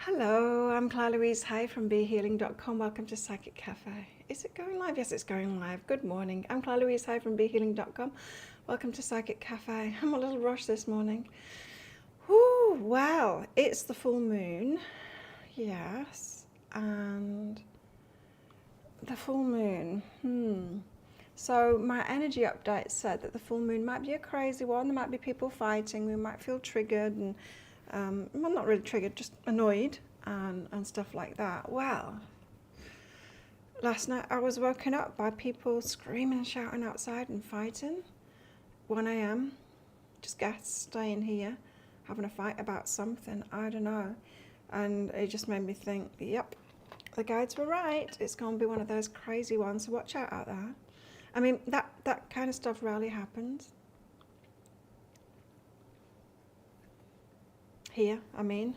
Hello, I'm Claire Louise Hay from BeHealing.com. Welcome to Psychic Cafe. Is it going live? Yes, it's going live. Good morning. I'm Claire Louise Hay from BeHealing.com. Welcome to Psychic Cafe. I'm a little rushed this morning. Whoo, wow, it's the full moon. Yes, and the full moon. So my energy update said that the full moon might be a crazy one. There might be people fighting. We might feel triggered and well, not really triggered, just annoyed and stuff like that. Well, last night I was woken up by people screaming and shouting outside and fighting. 1 a.m. Just guests staying here, having a fight about something, I don't know. And it just made me think, yep, the guides were right. It's going to be one of those crazy ones, so watch out there. I mean, that kind of stuff rarely happens. Here, I mean,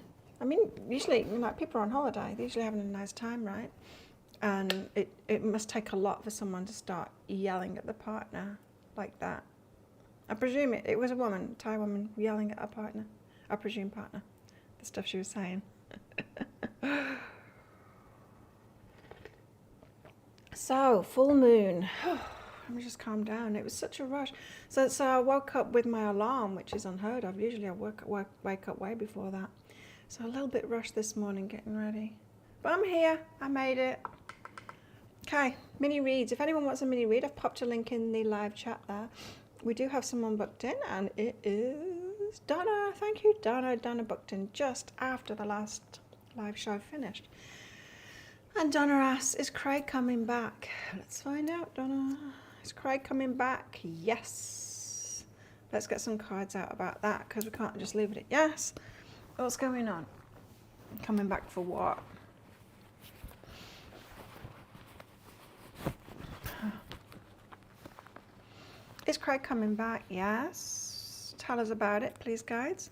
usually, like, people are on holiday, they're usually having a nice time, right? And it must take a lot for someone to start yelling at the partner like that. I presume it was a woman, a Thai woman, yelling at her partner. I presume partner, the stuff she was saying. So, full moon. Let me just calm down. It was such a rush. So I woke up with my alarm, which is unheard of. Usually I wake up way before that. So a little bit rushed this morning getting ready. But I'm here. I made it. Okay, mini reads. If anyone wants a mini read, I've popped a link in the live chat there. We do have someone booked in, and it is Donna. Thank you, Donna. Donna booked in just after the last live show finished. And Donna asks, is Craig coming back? Let's find out, Donna. Is Craig coming back? Yes. Let's get some cards out about that, because we can't just leave it at yes. What's going on? Coming back for what? Is Craig coming back? Yes. Tell us about it, please, guides.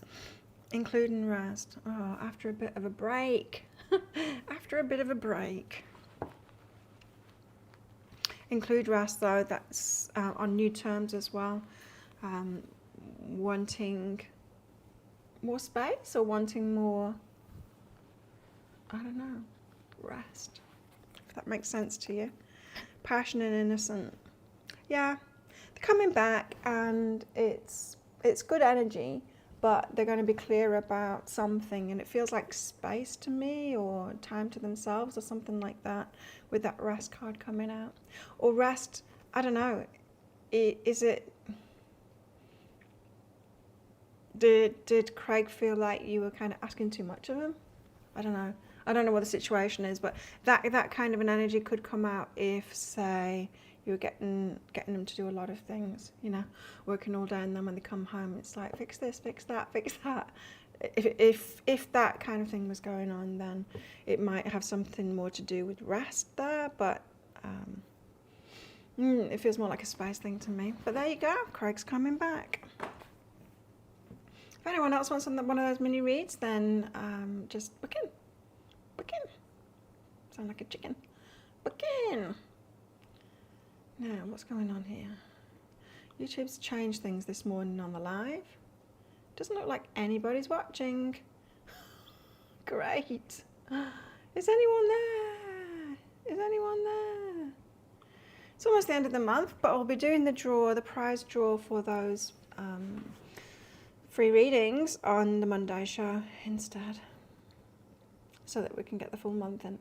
Including rest. Oh, after a bit of a break. After a bit of a break. Include rest, though, that's on new terms as well. Wanting more space or wanting more, I don't know, rest, if that makes sense to you. Passion and innocent. Yeah, they're coming back, and it's good energy, but they're going to be clear about something, and it feels like space to me, or time to themselves, or something like that, with that rest card coming out. Or rest, I don't know, is it, did Craig feel like you were kind of asking too much of him? I don't know. I don't know what the situation is, but that kind of an energy could come out if, say, you were getting them to do a lot of things, you know, working all day, and then when they come home, it's like, fix this, fix that, fix that. If that kind of thing was going on, then it might have something more to do with rest there, but it feels more like a space thing to me. But there you go, Craig's coming back. If anyone else wants one of those mini reads, then just book in. Book in. Sound like a chicken. Book in. Now, what's going on here? YouTube's changed things this morning on the live. Doesn't look like anybody's watching. Great. Is anyone there? Is anyone there? It's almost the end of the month, but I'll be doing the prize draw for those free readings on the Monday show instead, so that we can get the full month in.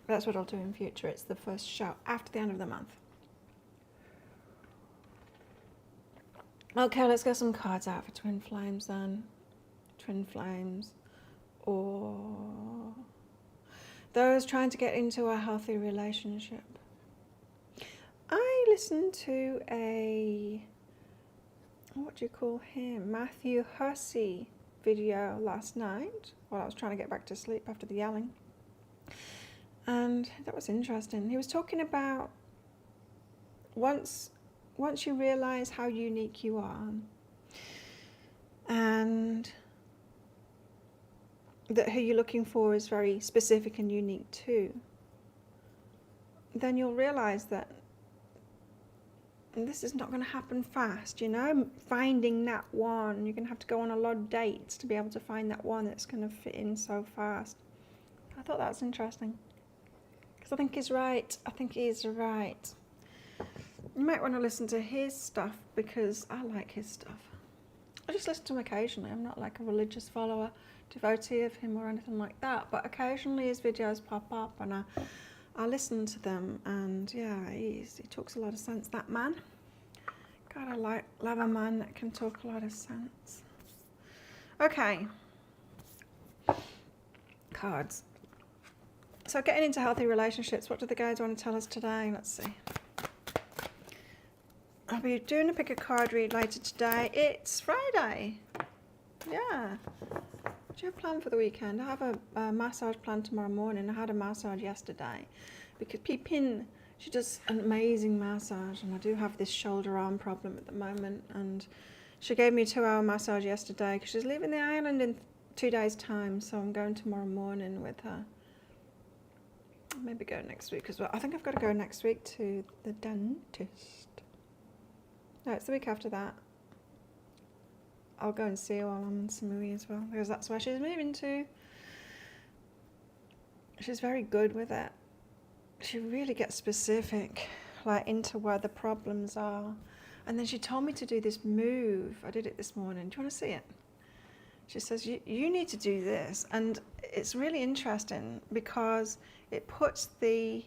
That's what I'll do in future. It's the first show after the end of the month. Okay, let's get some cards out for Twin Flames then. Twin Flames, or those trying to get into a healthy relationship. I listened to what do you call him? Matthew Hussey video last night while I was trying to get back to sleep after the yelling. And that was interesting. He was talking about once you realize how unique you are, and that who you're looking for is very specific and unique too, then you'll realize that And this is not going to happen fast, you know, finding that one. You're going to have to go on a lot of dates to be able to find that one that's going to fit in so fast. I thought that was interesting. Because I think he's right. I think he's right. You might want to listen to his stuff because I like his stuff. I just listen to him occasionally. I'm not like a religious follower, devotee of him or anything like that. But occasionally his videos pop up and I listen to them, and yeah, he talks a lot of sense, that man. God, I love a man that can talk a lot of sense. Okay. Cards. So getting into healthy relationships, what do the guides want to tell us today? Let's see. I'll be doing a pick a card read later today. It's Friday. Yeah. Do you have a plan for the weekend? I have a massage plan tomorrow morning. I had a massage yesterday because Pipin, she does an amazing massage, and I do have this shoulder arm problem at the moment, and she gave me a 2-hour massage yesterday because she's leaving the island in 2 days' time, so I'm going tomorrow morning with her. I'll maybe go next week as well. I think I've got to go next week to the dentist. No, it's the week after that. I'll go and see her while I'm in Samui as well, because that's where she's moving to. She's very good with it. She really gets specific, like into where the problems are. And then she told me to do this move. I did it this morning. Do you want to see it? She says, you need to do this. And it's really interesting because it puts the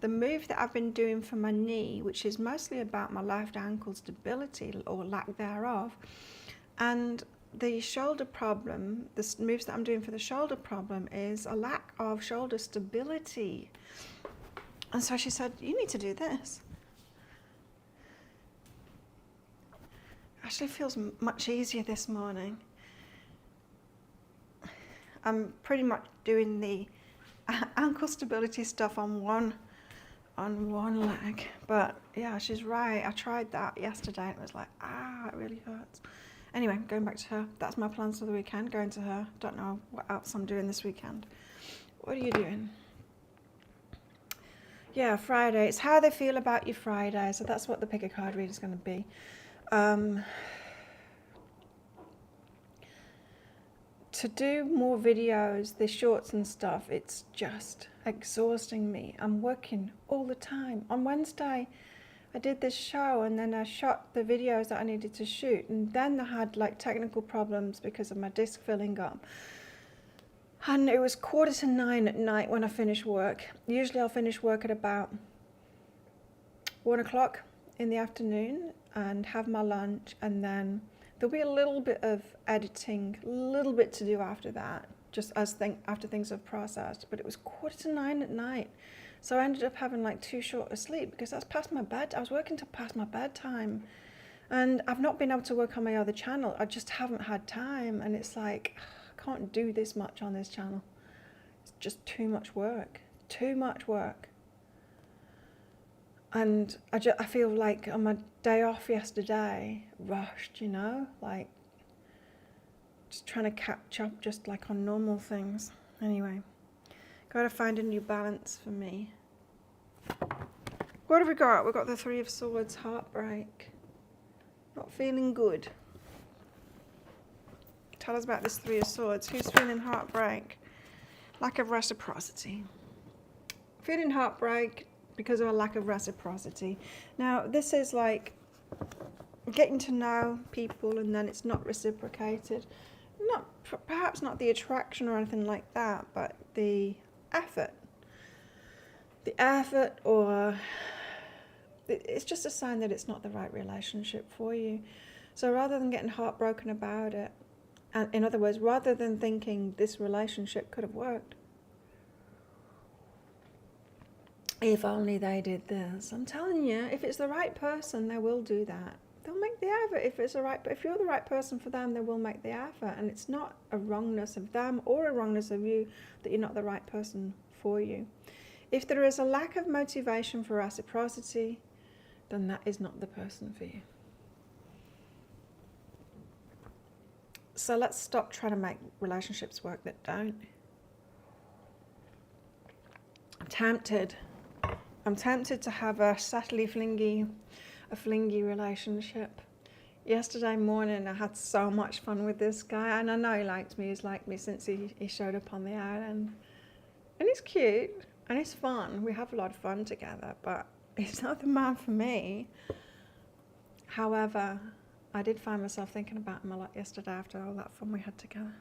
move that I've been doing for my knee, which is mostly about my left ankle stability or lack thereof, and the shoulder problem, the moves that I'm doing for the shoulder problem is a lack of shoulder stability. And so she said, you need to do this. Actually feels much easier this morning. I'm pretty much doing the ankle stability stuff on one leg, but yeah, she's right. I tried that yesterday and it was like, it really hurts. Anyway, going back to her. That's my plans for the weekend, going to her. Don't know what else I'm doing this weekend. What are you doing? Yeah, Friday. It's how they feel about you Friday. So that's what the pick a card read is going to be. To do more videos, the shorts and stuff, it's just exhausting me. I'm working all the time. On Wednesday, I did this show and then I shot the videos that I needed to shoot, and then I had like technical problems because of my disc filling up. And it was 9:15 at night when I finished work. Usually I'll finish work at about 1 o'clock in the afternoon and have my lunch, and then there'll be a little bit of editing, a little bit to do after that, just after things have processed. But it was 9:15 at night. So I ended up having like too short a sleep because that's past my bed. I was working till past my bedtime. And I've not been able to work on my other channel. I just haven't had time. And it's like, I can't do this much on this channel. It's just too much work. Too much work. And I feel like on my day off yesterday, rushed, you know? Like, just trying to catch up just like on normal things. Anyway. Got to find a new balance for me. What have we got? We've got the 3 of Swords, heartbreak. Not feeling good. Tell us about this 3 of Swords. Who's feeling heartbreak? Lack of reciprocity. Feeling heartbreak because of a lack of reciprocity. Now, this is like getting to know people and then it's not reciprocated. Perhaps not the attraction or anything like that, but the effort, or it's just a sign that it's not the right relationship for you. So rather than getting heartbroken about it, and in other words, rather than thinking this relationship could have worked, if only they did this, I'm telling you, if it's the right person, they will do that. They'll make the effort. If you're the right person for them, they will make the effort. And it's not a wrongness of them or a wrongness of you that you're not the right person for you. If there is a lack of motivation for reciprocity, then that is not the person for you. So let's stop trying to make relationships work that don't. I'm tempted to have a sattly flingy a flingy relationship. Yesterday morning I had so much fun with this guy, and I know he liked me. He's liked me since he showed up on the island. And he's cute and he's fun. We have a lot of fun together, but he's not the man for me. However, I did find myself thinking about him a lot yesterday after all that fun we had together.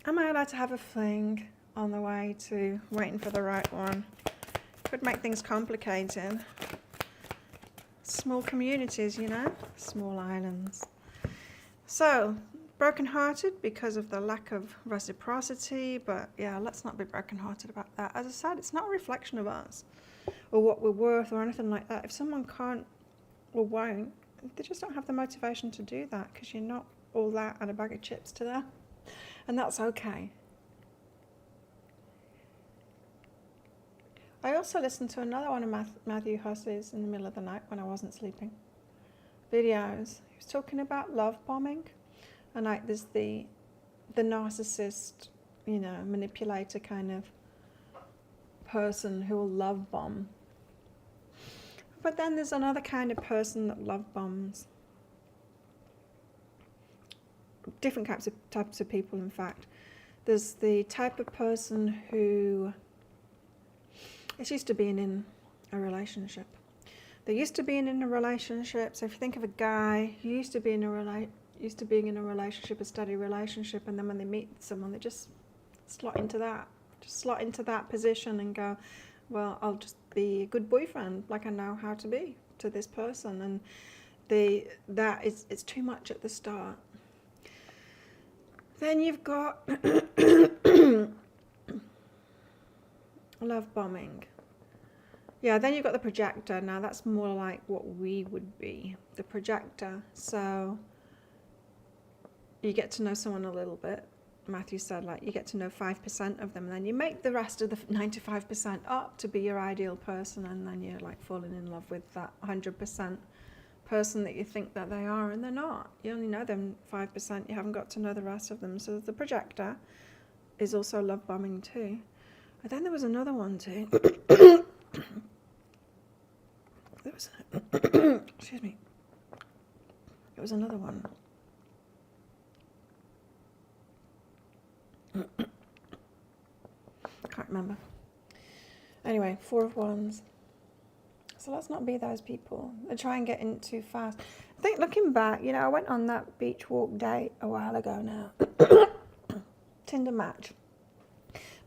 Am I allowed to have a fling on the way to waiting for the right one? Could make things complicated. Small communities, you know, small islands. So, broken-hearted because of the lack of reciprocity, but yeah, let's not be broken-hearted about that. As I said, it's not a reflection of us or what we're worth or anything like that. If someone can't or won't, they just don't have the motivation to do that, because you're not all that and a bag of chips to them, and that's okay. I also listened to another one of Matthew Hussey's in the middle of the night when I wasn't sleeping. Videos. He was talking about love bombing, and like there's the narcissist, you know, manipulator kind of person who will love bomb. But then there's another kind of person that love bombs. Different types of people, in fact. There's the type of person who is used to being in a relationship. They're used to being in a relationship. So if you think of a guy who used to being in a relationship, a steady relationship, and then when they meet someone, they just slot into that position and go, well, I'll just be a good boyfriend, like I know how to be to this person. And it's too much at the start. Then you've got love bombing. Yeah, then you've got the projector. Now that's more like what we would be, the projector. So you get to know someone a little bit. Matthew said, like, you get to know 5% of them, and then you make the rest of the 95% up to be your ideal person, and then you're like falling in love with that 100% person that you think that they are, and they're not. You only know them 5%. You haven't got to know the rest of them. So the projector is also love bombing too. And then there was another one too. Excuse me. There was another one. Can't remember. Anyway, 4 of Wands. So let's not be those people that try and get in too fast. I think looking back, you know, I went on that beach walk date a while ago now. Tinder match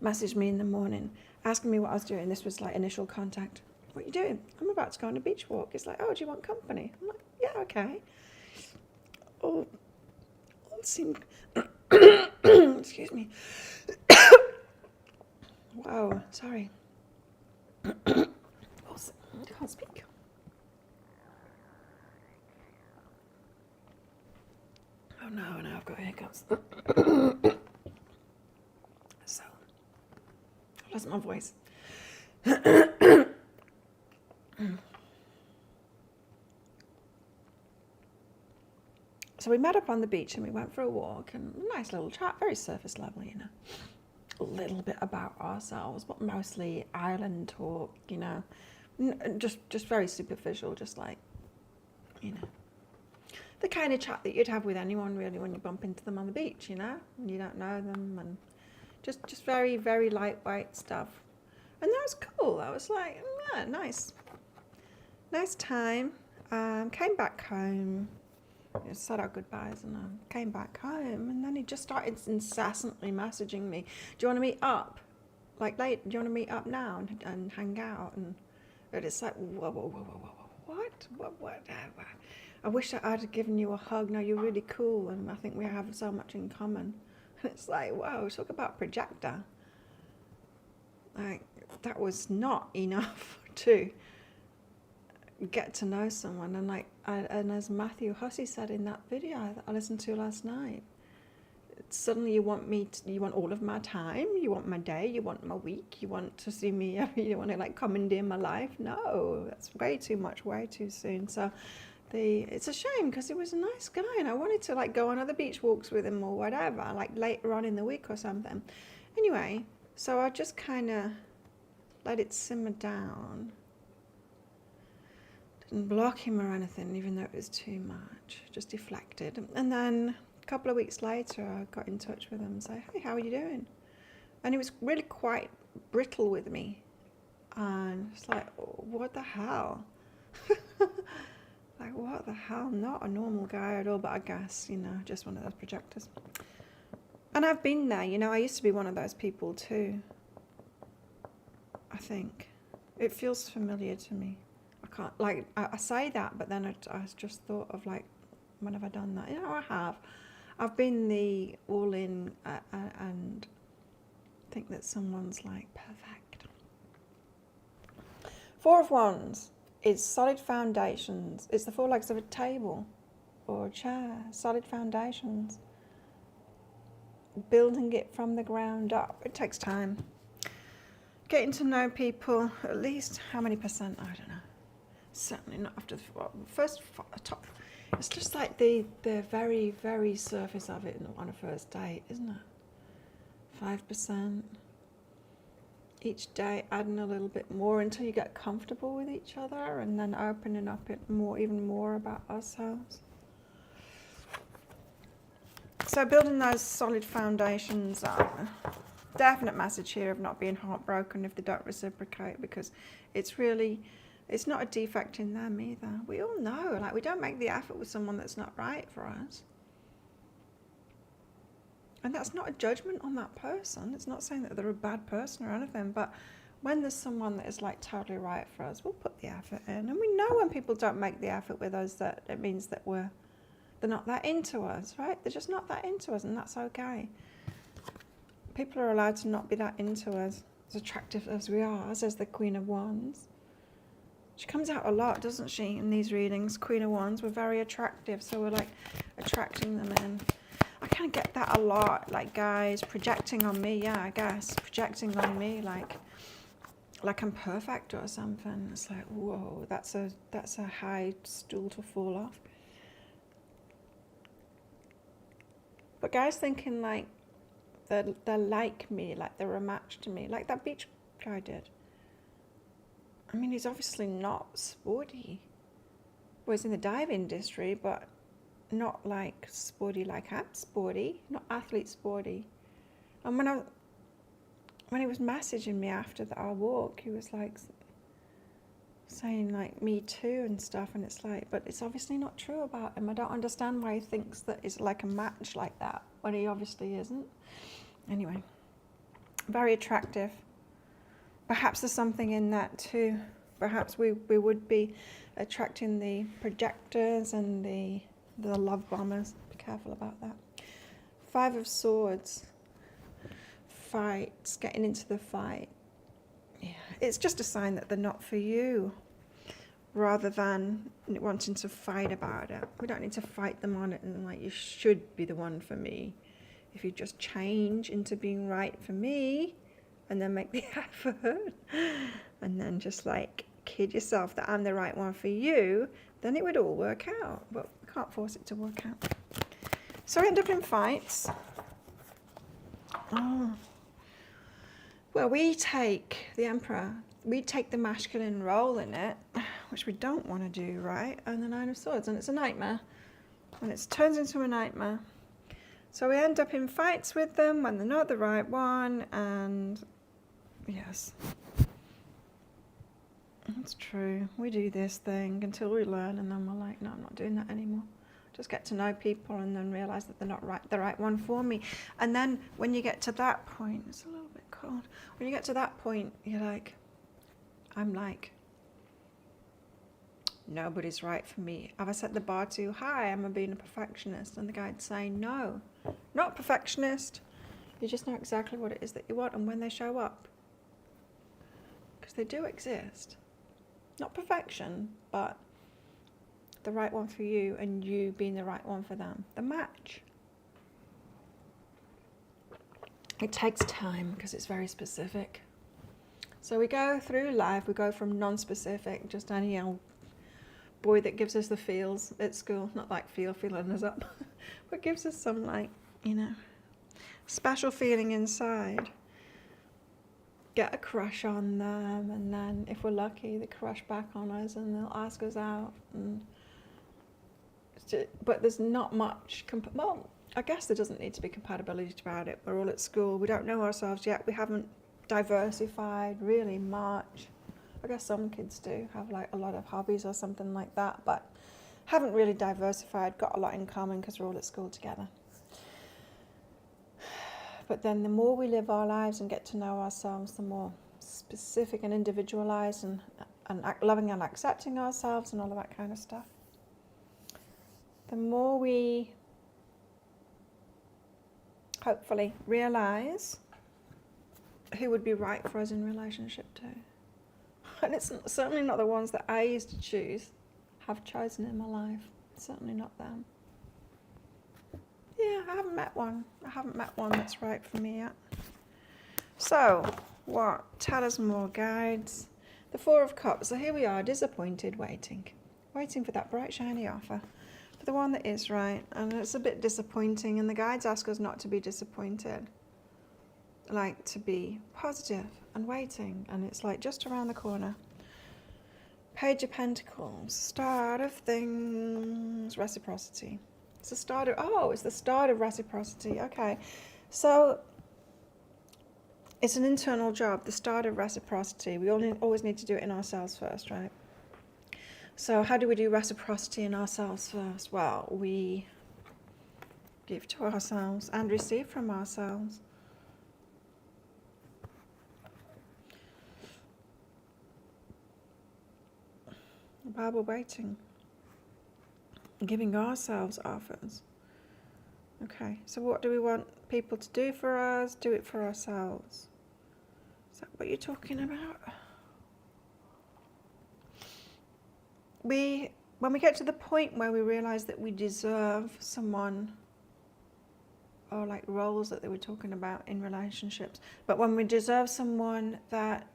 messaged me in the morning asking me what I was doing. This was like initial contact. What are you doing? I'm about to go on a beach walk. It's like, oh, do you want company? I'm like, yeah, okay. Oh, it seemed... Excuse me. Whoa, sorry. I can't speak. Oh no, now I've got hiccups. So, I lost my voice. So we met up on the beach and we went for a walk, and a nice little chat, very surface level, you know. A little bit about ourselves, but mostly island talk, you know. Just very superficial, just like, you know, the kind of chat that you'd have with anyone really when you bump into them on the beach, you know, when you don't know them, and just very, very lightweight stuff. And that was cool. I was like, yeah, nice time. Came back home, said our goodbyes, and came back home, and then he just started incessantly messaging me, do you want to meet up? Like, late, do you want to meet up now and hang out? And it's like, whoa, what? I wish I'd have given you a hug. No, you're really cool, and I think we have so much in common. And it's like, whoa, talk about projector. Like, that was not enough to get to know someone. And like, and as Matthew Hussey said in that video that I listened to last night, suddenly you want all of my time, you want my day, you want my week, you want to see me, you want to like commandeer my life. No, that's way too much, way too soon. So it's a shame, because he was a nice guy and I wanted to like go on other beach walks with him or whatever, like later on in the week or something. Anyway, so I just kind of let it simmer down. didn't block him or anything, even though it was too much. Just deflected. And then a couple of weeks later, I got in touch with him and said, hey, how are you doing? And he was really quite brittle with me. And it's like, what the hell? Like, what the hell? Not a normal guy at all, but I guess, you know, just one of those projectors. And I've been there, you know, I used to be one of those people too. I think. It feels familiar to me. I can't, like, I say that, but then I just thought of, like, when have I done that? You know, I have. I've been the all-in and think that someone's, like, perfect. Four of Wands is solid foundations. It's the four legs of a table or a chair. Solid foundations. Building it from the ground up. It takes time. Getting to know people, at least how many percent? I don't know. Certainly not after the first top. It's just like the very, very surface of it on a first date, isn't it? 5%. Each day adding a little bit more until you get comfortable with each other, and then opening up it more, even more about ourselves. So building those solid foundations up. Definite message here of not being heartbroken if they don't reciprocate, because it's really, it's not a defect in them either. We all know, like, we don't make the effort with someone that's not right for us. And that's not a judgment on that person. It's not saying that they're a bad person or anything, but when there's someone that is, like, totally right for us, we'll put the effort in. And we know when people don't make the effort with us that it means that they're not that into us, right? They're just not that into us, and that's okay. People are allowed to not be that into us, as attractive as we are, says the Queen of Wands. She comes out a lot, doesn't she, in these readings? Queen of Wands, we're very attractive, so we're, like, attracting them in. I kind of get that a lot, like, guys projecting on me, yeah, I guess, projecting on me, like I'm perfect or something. It's like, whoa, that's a high stool to fall off. But guys thinking, like, they're like me, like they're a match to me, like that beach guy did. I mean, he's obviously not sporty. Well, he's in the dive industry, but not like sporty like I'm sporty, not athlete sporty. And when he was messaging me after our walk, he was like saying, like, me too and stuff, and it's like, but it's obviously not true about him. I don't understand why he thinks that it's like a match like that when he obviously isn't. Anyway, very attractive. Perhaps there's something in that too. Perhaps we would be attracting the projectors and the love bombers. Be careful about that. 5 of Swords. Fights, getting into the fight. Yeah, it's just a sign that they're not for you, rather than wanting to fight about it. We don't need to fight them on it and, like, you should be the one for me. If you just change into being right for me and then make the effort and then just, like, kid yourself that I'm the right one for you, then it would all work out. But we can't force it to work out. So I end up in fights. Oh. Well, we take the Emperor, we take the masculine role in it, which we don't want to do, right? And the 9 of Swords, and it's a nightmare. And it turns into a nightmare. So we end up in fights with them when they're not the right one, and yes. It's true. We do this thing until we learn, and then we're like, no, I'm not doing that anymore. Just get to know people and then realise that they're not the right one for me. And then when you get to that point, it's a little bit cold. When you get to that point, you're like, I'm like, nobody's right for me. Have I set the bar too high? Am I being a perfectionist? And the guy'd say, no, not perfectionist. You just know exactly what it is that you want and when they show up. Because they do exist. Not perfection, but the right one for you and you being the right one for them. The match. It takes time because it's very specific. So we go through life, we go from non-specific, just any old boy that gives us the feels at school, not like feeling us up, but gives us some, like, you know, special feeling inside. get a crush on them, and then if we're lucky, they crush back on us and they'll ask us out. But there's not much, well, I guess there doesn't need to be compatibility about it. We're all at school, we don't know ourselves yet, we haven't diversified really much. I guess some kids do have like a lot of hobbies or something like that, but haven't really diversified, got a lot in common because we're all at school together. But then the more we live our lives and get to know ourselves, the more specific and individualized and loving and accepting ourselves and all of that kind of stuff, the more we hopefully realize who would be right for us in relationship too. And it's certainly not the ones that I used to choose, have chosen in my life. Certainly not them. Yeah, I haven't met one. I haven't met one that's right for me yet. So, what? Tell us more, guides. The Four of Cups. So here we are, disappointed, waiting for that bright, shiny offer. For the one that is right. And it's a bit disappointing. And the guides ask us not to be disappointed. Like to be positive and waiting. And it's like just around the corner. Page of Pentacles. Start of things. Reciprocity. It's the start of, it's the start of reciprocity. Okay, so it's an internal job, the start of reciprocity. We always need to do it in ourselves first, right? So how do we do reciprocity in ourselves first? Well, we give to ourselves and receive from ourselves. While we're waiting. Giving ourselves offers. Okay, so what do we want people to do for us? Do it for ourselves. Is that what you're talking about? When we get to the point where we realize that we deserve someone, or like roles that they were talking about in relationships, but when we deserve someone that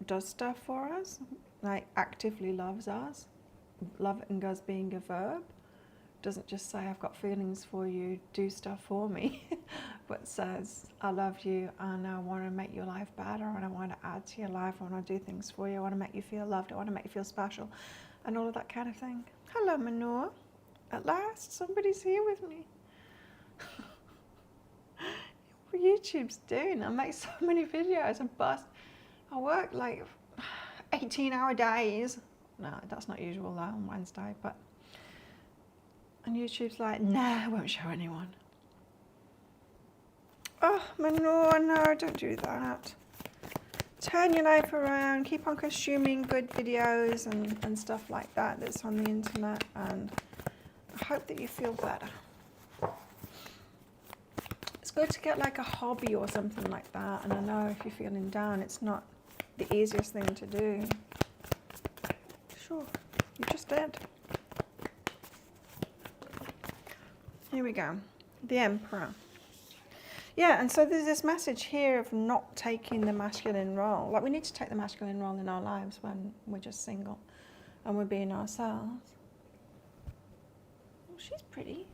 does stuff for us, like actively loves us, loving us being a verb, doesn't just say I've got feelings for you, do stuff for me, but says I love you and I want to make your life better and I want to add to your life, I want to do things for you, I want to make you feel loved, I want to make you feel special, and all of that kind of thing. Hello, Manor. At last, somebody's here with me. What YouTube's doing, I make so many videos, I work like 18-hour days. No, that's not usual though on Wednesday, but and YouTube's like, nah, I won't show anyone. Oh, Manor, no, don't do that. Turn your life around, keep on consuming good videos and stuff like that that's on the internet, and I hope that you feel better. It's good to get like a hobby or something like that, and I know if you're feeling down, it's not the easiest thing to do. Sure, you just did. Here we go. The Emperor. Yeah, and so there's this message here of not taking the masculine role. Like we need to take the masculine role in our lives when we're just single and we're being ourselves. Oh, she's pretty.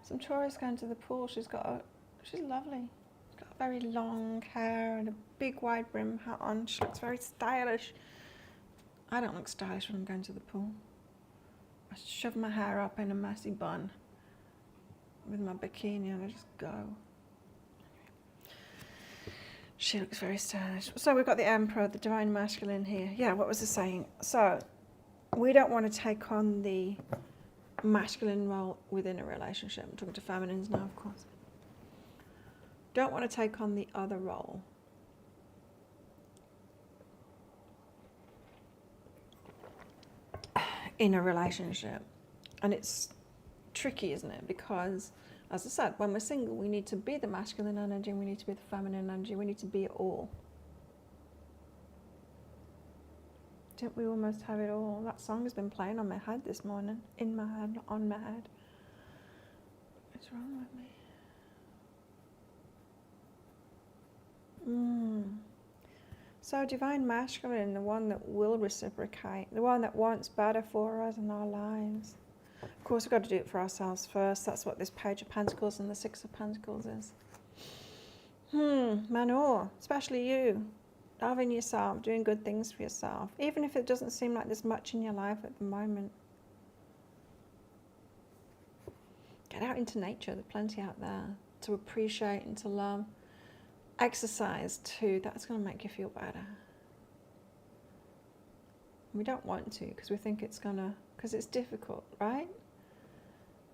Some tourists going to the pool. She's lovely. She's got very long hair and a big wide brim hat on. She looks very stylish. I don't look stylish when I'm going to the pool. I shove my hair up in a messy bun with my bikini and I just go. She looks very stylish. So we've got the Emperor, the Divine Masculine here. Yeah, what was I saying? So we don't want to take on the masculine role within a relationship. I'm talking to feminines now, of course. Don't want to take on the other role. In a relationship. And it's tricky, isn't it? Because, as I said, when we're single, we need to be the masculine energy, and we need to be the feminine energy, we need to be it all. Don't we almost have it all? That song has been playing on my head this morning. In my head, not on my head. What's wrong with me? So Divine Masculine, the one that will reciprocate, the one that wants better for us in our lives. Of course, we've got to do it for ourselves first. That's what this Page of Pentacles and the Six of Pentacles is. Manor, especially you. loving yourself, doing good things for yourself, even if it doesn't seem like there's much in your life at the moment. Get out into nature, there's plenty out there to appreciate and to love. Exercise too, that's going to make you feel better. We don't want to because we think it's going to, because it's difficult, right?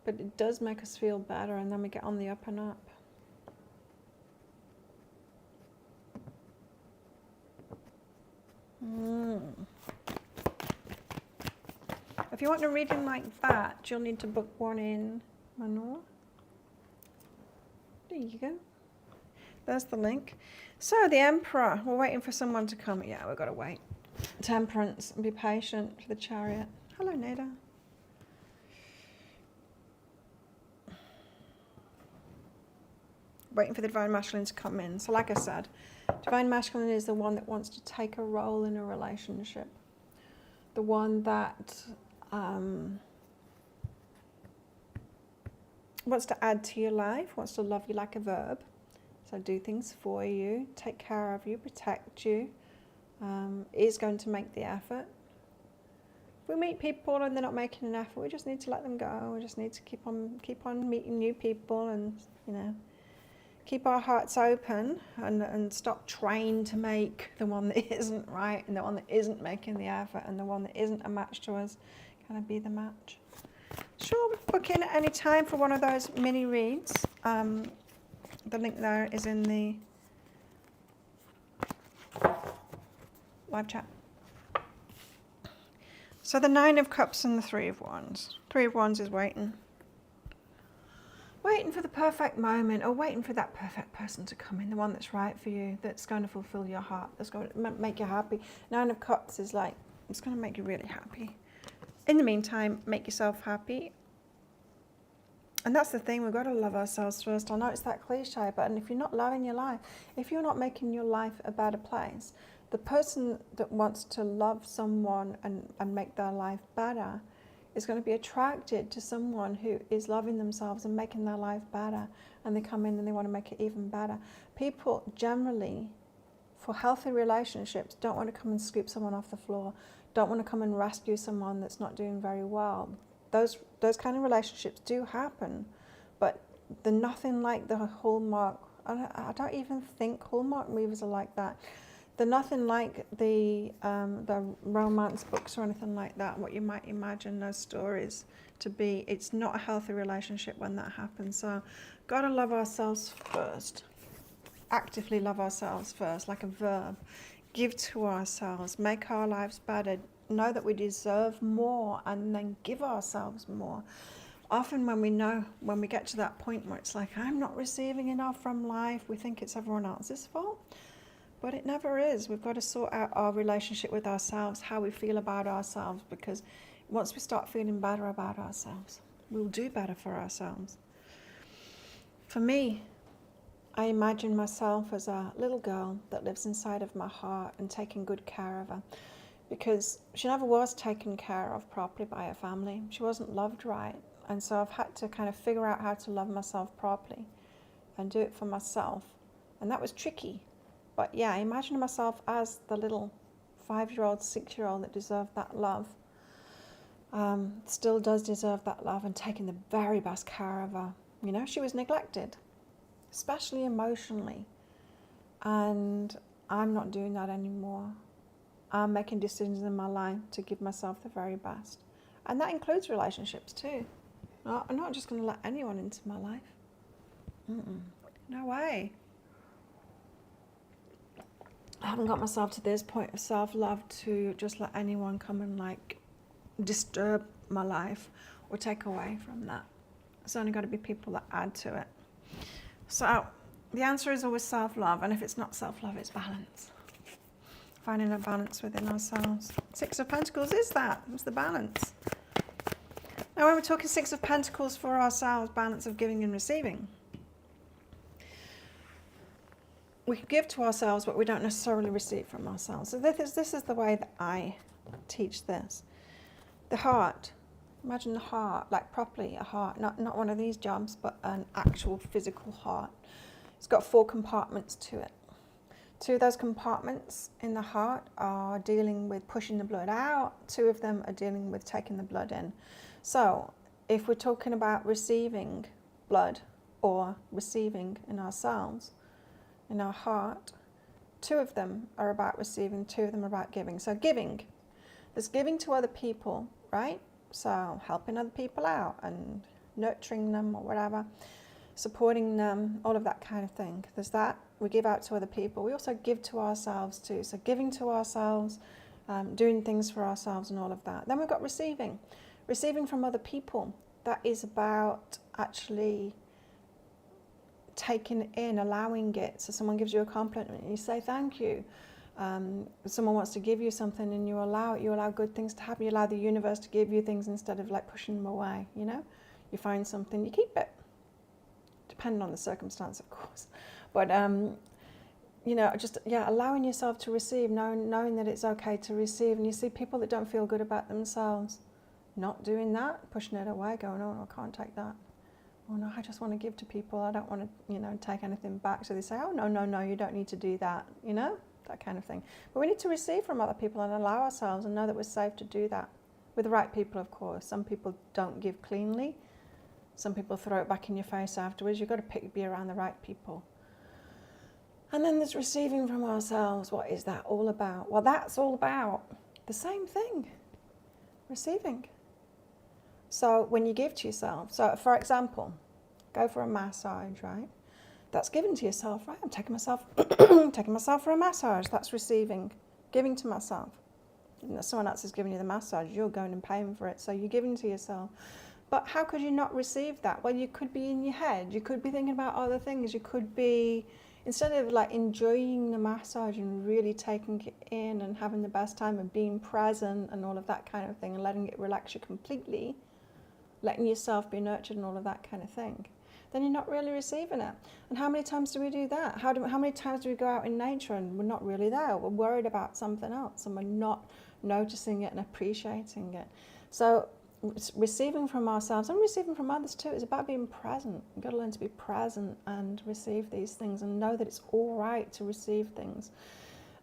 But it does make us feel better, and then we get on the up and up. If you want a reading like that, you'll need to book one in Noel. There you go. There's the link. So the Emperor, we're waiting for someone to come. Yeah, we've got to wait. Temperance, and be patient for the Chariot. Hello, Neda. Waiting for the Divine Masculine to come in. So like I said, Divine Masculine is the one that wants to take a role in a relationship. The one that wants to add to your life, wants to love you like a verb. So do things for you, take care of you, protect you, is going to make the effort. If we meet people and they're not making an effort, we just need to let them go. We just need to keep on meeting new people, and keep our hearts open and stop trying to make the one that isn't right and the one that isn't making the effort and the one that isn't a match to us kind of be the match. Sure, book in at any time for one of those mini reads. The link there is in the live chat. So the 9 of Cups and the 3 of Wands. 3 of Wands is waiting. Waiting for the perfect moment, or waiting for that perfect person to come in, the one that's right for you, that's going to fulfill your heart, that's going to make you happy. 9 of Cups is like, it's going to make you really happy. In the meantime, make yourself happy. And that's the thing, we've got to love ourselves first. I know it's that cliche, but if you're not loving your life, if you're not making your life a better place, the person that wants to love someone and make their life better is going to be attracted to someone who is loving themselves and making their life better, and they come in and they want to make it even better. People generally, for healthy relationships, don't want to come and scoop someone off the floor, don't want to come and rescue someone that's not doing very well. Those kind of relationships do happen, but they're nothing like the Hallmark. I don't even think Hallmark movies are like that. They're nothing like the romance books or anything like that, what you might imagine those stories to be. It's not a healthy relationship when that happens. So, got to love ourselves first. Actively love ourselves first, like a verb. Give to ourselves, make our lives better, know that we deserve more, and then give ourselves more. Often when we get to that point where it's like, I'm not receiving enough from life, we think it's everyone else's fault. But it never is. We've got to sort out our relationship with ourselves, how we feel about ourselves, because once we start feeling better about ourselves, we'll do better for ourselves. For me, I imagine myself as a little girl that lives inside of my heart and taking good care of her, because she never was taken care of properly by her family. She wasn't loved right. And so I've had to kind of figure out how to love myself properly and do it for myself. And that was tricky. But yeah, I imagine myself as the little 5-year-old, 6-year-old that deserved that love. Still does deserve that love, and taking the very best care of her. She was neglected, especially emotionally. And I'm not doing that anymore. I'm making decisions in my life to give myself the very best. And that includes relationships too. I'm not just going to let anyone into my life. No way. I haven't got myself to this point of self-love to just let anyone come and disturb my life or take away from that. It's only got to be people that add to it. So the answer is always self-love, and if it's not self-love, it's balance. Finding a balance within ourselves. 6 of Pentacles is that. It's the balance. Now when we're talking 6 of Pentacles for ourselves, balance of giving and receiving. We can give to ourselves, but we don't necessarily receive from ourselves. So this is the way that I teach this. The heart. Imagine the heart, like properly a heart, not one of these jobs, but an actual physical heart. It's got 4 compartments to it. 2 of those compartments in the heart are dealing with pushing the blood out. 2 of them are dealing with taking the blood in. So if we're talking about receiving blood or receiving in ourselves, in our heart, 2 of them are about receiving, 2 of them are about giving. So giving, there's giving to other people, right? So helping other people out and nurturing them or whatever, supporting them, all of that kind of thing. There's that. We give out to other people. We also give to ourselves too. So giving to ourselves, doing things for ourselves and all of that. Then we've got receiving. Receiving from other people. That is about actually taking it in, allowing it. So someone gives you a compliment and you say thank you. Someone wants to give you something and you allow it. You allow good things to happen. You allow the universe to give you things instead of like pushing them away, you know. You find something, you keep it. Depending on the circumstance, of course. But, you know, just, yeah, allowing yourself to receive, knowing that it's okay to receive. And you see people that don't feel good about themselves, not doing that, pushing it away, going, oh, I can't take that. Oh, no, I just want to give to people. I don't want to, you know, take anything back. So they say, oh, no, you don't need to do that, you know, that kind of thing. But we need to receive from other people and allow ourselves and know that we're safe to do that. With the right people, of course. Some people don't give cleanly. Some people throw it back in your face afterwards. You've got to be around the right people. And then there's receiving from ourselves. What is that all about? Well, that's all about the same thing. Receiving. So when you give to yourself, so for example, go for a massage, right? That's giving to yourself, right? I'm taking myself for a massage. That's receiving, giving to myself. You know, someone else is giving you the massage. You're going and paying for it. So you're giving to yourself. But how could you not receive that? Well, you could be in your head. You could be thinking about other things. You could be, instead of like enjoying the massage and really taking it in and having the best time and being present and all of that kind of thing and letting it relax you completely, letting yourself be nurtured and all of that kind of thing, then you're not really receiving it. And how many times do we do that? How many times do we go out in nature and we're not really there? We're worried about something else and we're not noticing it and appreciating it. So receiving from ourselves and receiving from others too is about being present. You've got to learn to be present and receive these things and know that it's all right to receive things.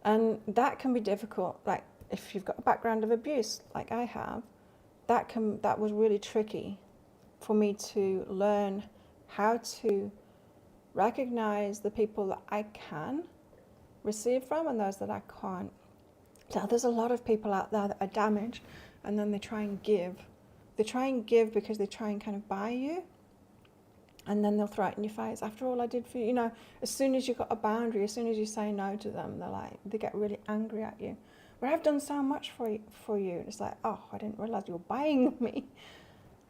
And that can be difficult. Like if you've got a background of abuse like I have, that was really tricky for me to learn how to recognize the people that I can receive from and those that I can't. So there's a lot of people out there that are damaged and then they try and give. They try and give because they try and kind of buy you, and then they'll throw it in your face. After all I did for you, you know, as soon as you've got a boundary, as soon as you say no to them, they get really angry at you. But I've done so much for you. It's like, oh, I didn't realize you were buying me.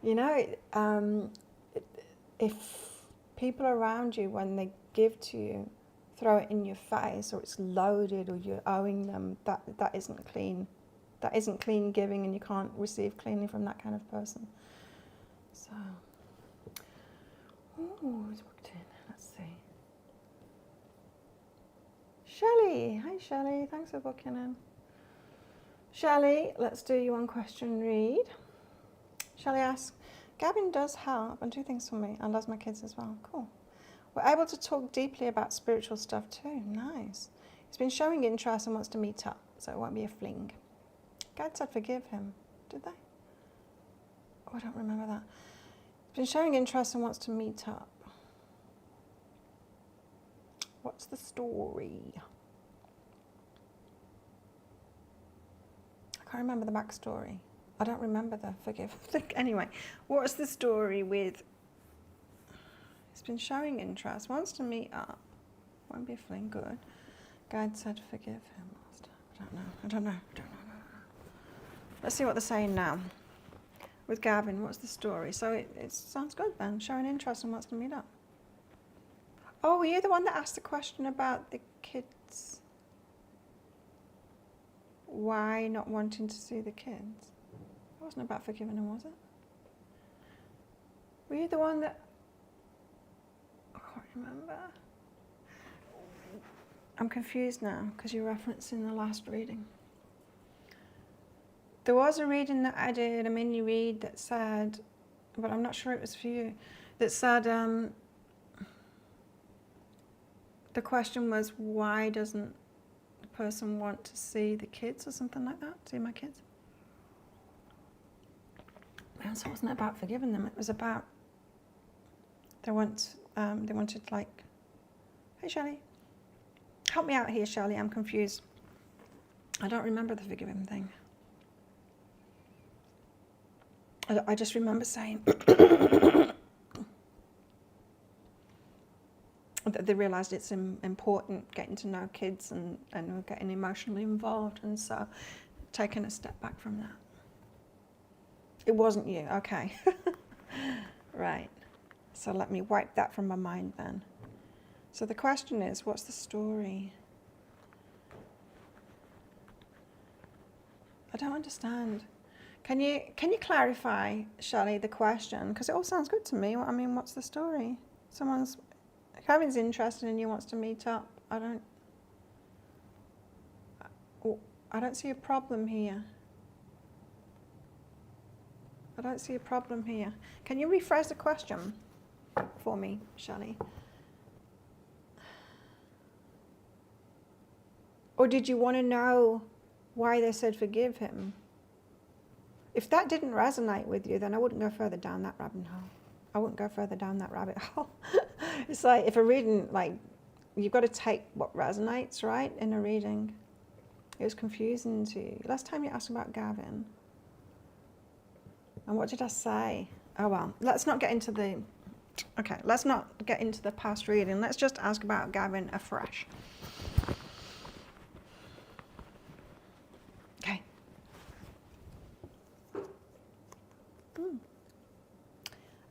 You know, if people around you, when they give to you, throw it in your face, or it's loaded, or you're owing them, that isn't clean. That isn't clean giving, and you can't receive cleanly from that kind of person. So, who's booked in? Let's see. Shelley. Hi, Shelley. Thanks for booking in. Shelley, let's do you one question read. Shelley asks, Gavin does help and do things for me and loves my kids as well. Cool. We're able to talk deeply about spiritual stuff too. Nice. He's been showing interest and wants to meet up, so it won't be a fling. God said forgive him. Did they? Oh, I don't remember that. He's been showing interest and wants to meet up. What's the story? I can't remember the backstory. I don't remember the forgive. Anyway, what's the story with... He's been showing interest, wants to meet up. Won't be a fling, good. God said forgive him last time. I don't know. Let's see what they're saying now. With Gavin, what's the story? So it sounds good then, showing interest and wants to meet up. Oh, were you the one that asked the question about the kids? Why not wanting to see the kids? It wasn't about forgiving them, was it? Were you the one that... I can't remember. I'm confused now because you're referencing the last reading. There was a reading that I did, a mini read that said, but I'm not sure it was for you, that said The question was, why doesn't the person want to see the kids or something like that? See my kids? And so it wasn't about forgiving them. It was about they wanted like, hey Shelley, help me out here, Shelley. I'm confused. I don't remember the forgiving thing. I just remember saying that they realised it's important getting to know kids and getting emotionally involved, and so taking a step back from that. It wasn't you, okay. Right. So let me wipe that from my mind then. So the question is, what's the story? I don't understand. Can you clarify, Shelley, the question? Because it all sounds good to me. I mean, what's the story? Kevin's interested in you, wants to meet up. I don't see a problem here. I don't see a problem here. Can you rephrase the question for me, Shelley? Or did you want to know why they said forgive him? If that didn't resonate with you, then I wouldn't go further down that rabbit hole. I wouldn't go further down that rabbit hole. It's like, if a reading, like, you've got to take what resonates, right, in a reading. It was confusing to you. Last time you asked about Gavin. And what did I say? Oh, well, let's not get into the past reading. Let's just ask about Gavin afresh. Okay.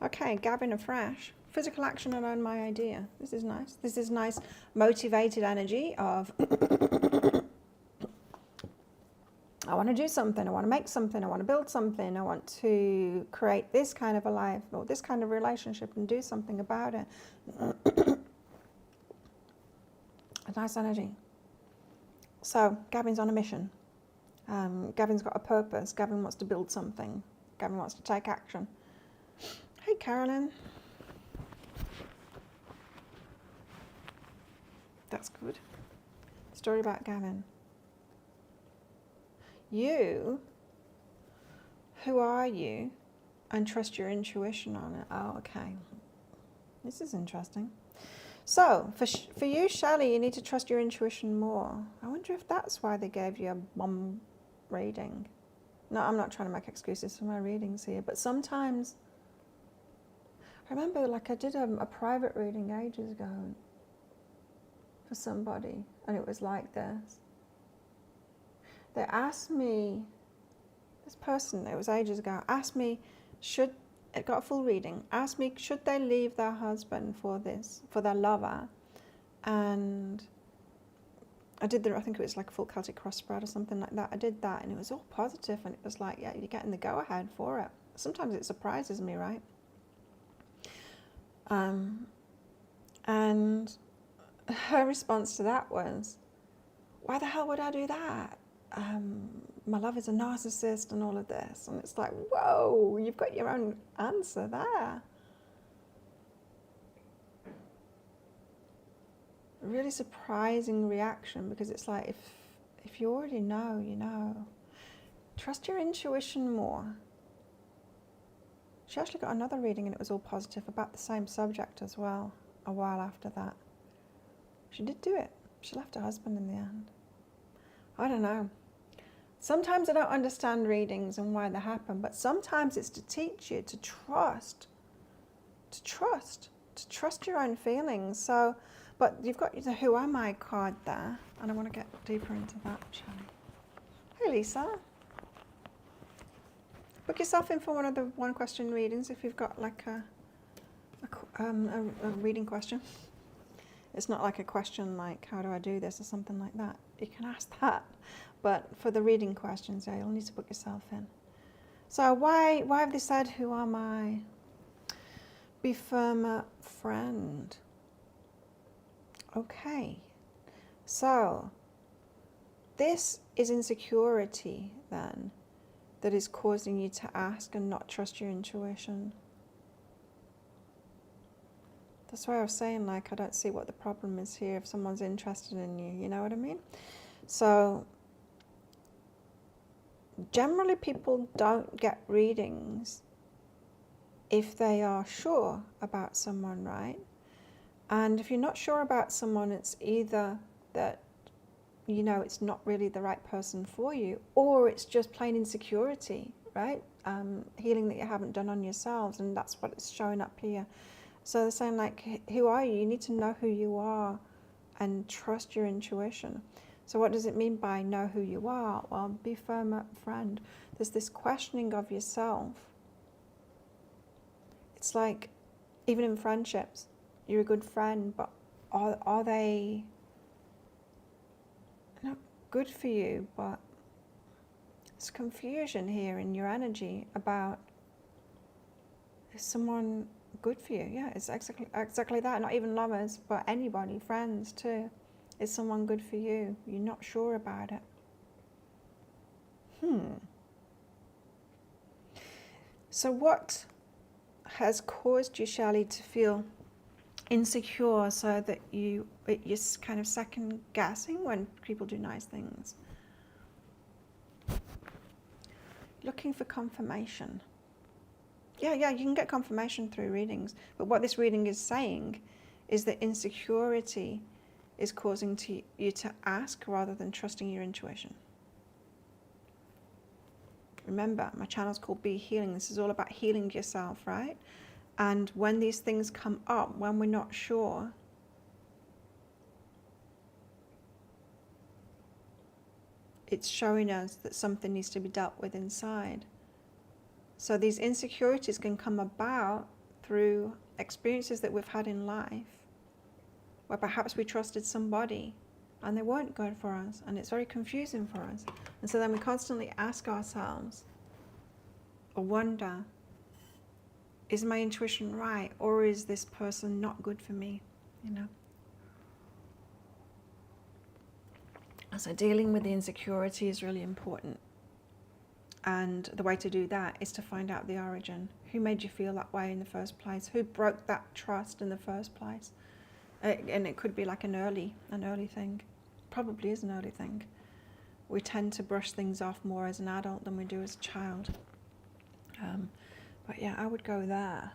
Okay, Gavin afresh. Physical action around my idea. This is nice. This is nice motivated energy of I want to do something, I want to make something, I want to build something, I want to create this kind of a life or this kind of relationship and do something about it. A nice energy. So Gavin's on a mission. Gavin's got a purpose. Gavin wants to build something. Gavin wants to take action. Hey, Carolyn. That's good. Story about Gavin. You, who are you? And trust your intuition on it. Oh, okay. This is interesting. So, for you, Shelley, you need to trust your intuition more. I wonder if that's why they gave you a bomb reading. No, I'm not trying to make excuses for my readings here, but sometimes, I remember, like, I did a private reading ages ago for somebody, and it was like this. They asked me, this person, it was ages ago, asked me, it got a full reading, asked me, should they leave their husband for their lover? And I did I think it was like a full Celtic cross spread or something like that. I did that, and it was all positive, and it was like, yeah, you're getting the go-ahead for it. Sometimes it surprises me, right? And her response to that was, why the hell would I do that? My love is a narcissist and all of this. And it's like, whoa, you've got your own answer there. A really surprising reaction, because it's like, if you already know, you know. Trust your intuition more. She actually got another reading, and it was all positive about the same subject as well, a while after that. She did do it. She left her husband in the end. I don't know. Sometimes I don't understand readings and why they happen, but sometimes it's to teach you to trust your own feelings. So, but you've got the Who Am I card there, and I want to get deeper into that, shall we? Hey, Lisa. Book yourself in for one of the one-question readings if you've got like a reading question. It's not like a question like, how do I do this, or something like that. You can ask that. But for the reading questions, yeah, you'll need to book yourself in. So why have they said, who am I? Be firmer friend. Okay. So this is insecurity then that is causing you to ask and not trust your intuition. That's why I was saying, like, I don't see what the problem is here if someone's interested in you, you know what I mean? So generally people don't get readings if they are sure about someone, right? And if you're not sure about someone, it's either that, you know, it's not really the right person for you, or it's just plain insecurity, right? Healing that you haven't done on yourselves, and that's what it's showing up here. So they're saying, like, who are you? You need to know who you are and trust your intuition. So what does it mean by know who you are? Well, be firm up, friend. There's this questioning of yourself. It's like, even in friendships, you're a good friend, but are they not good for you? But there's confusion here in your energy about, is someone good for you? Yeah, it's exactly that. Not even lovers, but anybody, friends too. Is someone good for you? You're not sure about it. So what has caused you, Shelley, to feel insecure, so that you're kind of second guessing when people do nice things? Looking for confirmation. Yeah, you can get confirmation through readings, but what this reading is saying is that insecurity is causing you to ask rather than trusting your intuition. Remember, my channel's called Be Healing. This is all about healing yourself, right? And when these things come up, when we're not sure, it's showing us that something needs to be dealt with inside. So these insecurities can come about through experiences that we've had in life, where perhaps we trusted somebody and they weren't good for us, and it's very confusing for us. And so then we constantly ask ourselves or wonder, is my intuition right, or is this person not good for me, you know? So dealing with the insecurity is really important. And the way to do that is to find out the origin. Who made you feel that way in the first place? Who broke that trust in the first place? And it could be like an early thing. Probably is an early thing. We tend to brush things off more as an adult than we do as a child. But yeah, I would go there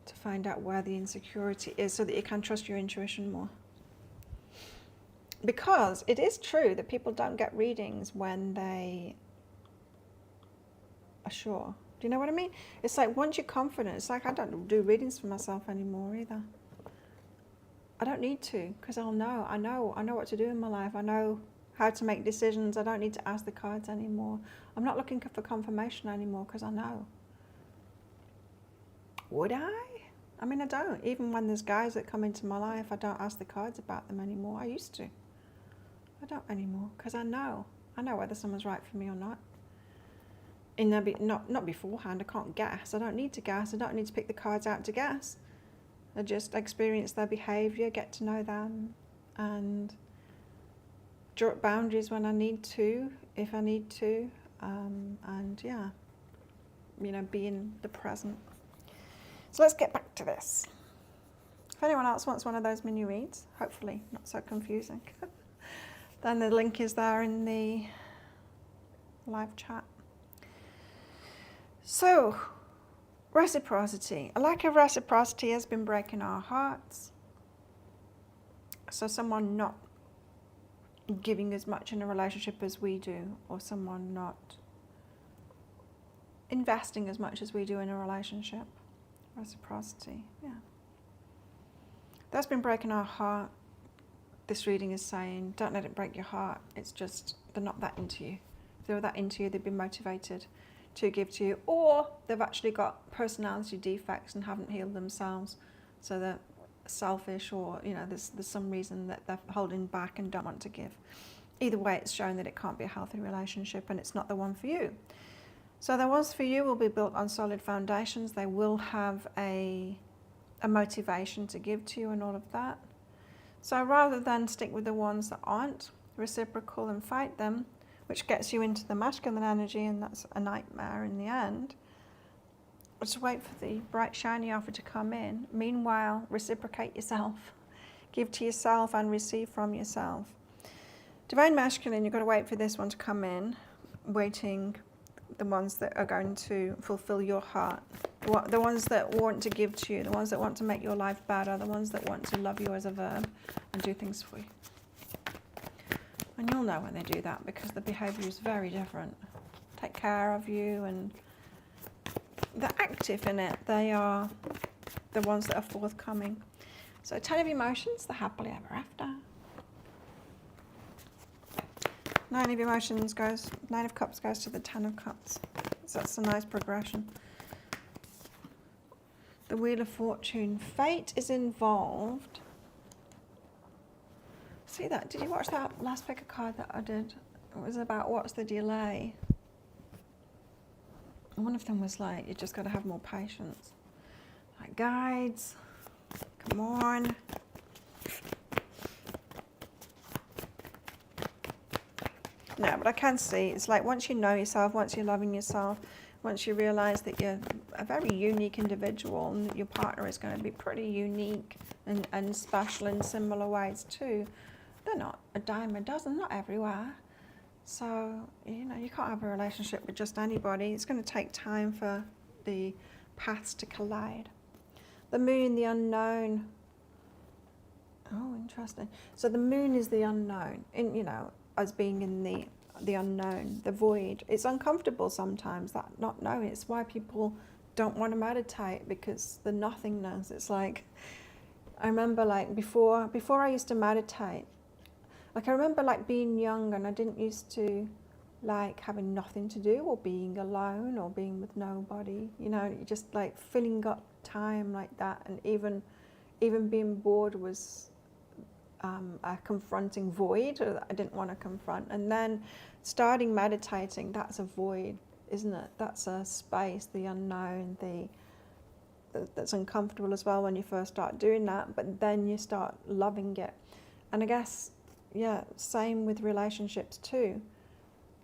to find out where the insecurity is, so that you can trust your intuition more. Because it is true that people don't get readings when they are sure. Do you know what I mean? It's like once you're confident, it's like I don't do readings for myself anymore either. I don't need to, because I know what to do in my life. I know how to make decisions. I don't need to ask the cards anymore. I'm not looking for confirmation anymore, because I know. Would I? I mean, I don't. Even when there's guys that come into my life, I don't ask the cards about them anymore. I used to. I don't anymore, because I know whether someone's right for me or not. Not beforehand. I can't guess. I don't need to guess. I don't need to pick the cards out to guess. I just experience their behaviour, get to know them, and draw up boundaries when I need to, if I need to, and yeah, be in the present. So let's get back to this. If anyone else wants one of those mini reads, hopefully not so confusing, then the link is there in the live chat. So, reciprocity. A lack of reciprocity has been breaking our hearts. So someone not giving as much in a relationship as we do, or someone not investing as much as we do in a relationship. Reciprocity, yeah. That's been breaking our heart. This reading is saying, don't let it break your heart. It's just, they're not that into you. If they were that into you, they'd be motivated to give to you, or they've actually got personality defects and haven't healed themselves, so they're selfish, or there's some reason that they're holding back and don't want to give. Either way, it's showing that it can't be a healthy relationship, and it's not the one for you. So the ones for you will be built on solid foundations. They will have a motivation to give to you and all of that. So rather than stick with the ones that aren't reciprocal and fight them, which gets you into the masculine energy, and that's a nightmare in the end, Just wait for the bright, shiny offer to come in. Meanwhile, reciprocate yourself. Give to yourself and receive from yourself. Divine Masculine, you've got to wait for this one to come in. Waiting, the ones that are going to fulfill your heart. The ones that want to give to you. The ones that want to make your life better. The ones that want to love you as a verb and do things for you. And you'll know when they do that because the behaviour is very different. Take care of you and they're active in it. They are the ones that are forthcoming. So 10 of emotions, the happily ever after. 9 of emotions goes, 9 of cups goes to the 10 of cups. So that's a nice progression. The Wheel of Fortune. Fate is involved. See that? Did you watch that last pick a card that I did? It was about what's the delay. One of them was like, you just got to have more patience. Like, guides, come on. No, but I can see, it's like once you know yourself, once you're loving yourself, once you realise that you're a very unique individual and that your partner is going to be pretty unique and special in similar ways too. They're not a dime a dozen, not everywhere. So, you know, you can't have a relationship with just anybody. It's going to take time for the paths to collide. The Moon, the unknown. Oh, interesting. So the Moon is the unknown, you know, as being in the unknown, the void. It's uncomfortable sometimes, that not knowing. It's why people don't want to meditate, because the nothingness. It's like, I remember like before I used to meditate, like I remember like being young and I didn't used to like having nothing to do or being alone or being with nobody, you know, just like filling up time like that. And even being bored was a confronting void that I didn't want to confront. And then starting meditating, that's a void, isn't it? That's a space, the unknown, that's uncomfortable as well when you first start doing that, but then you start loving it. And I guess, yeah, same with relationships too.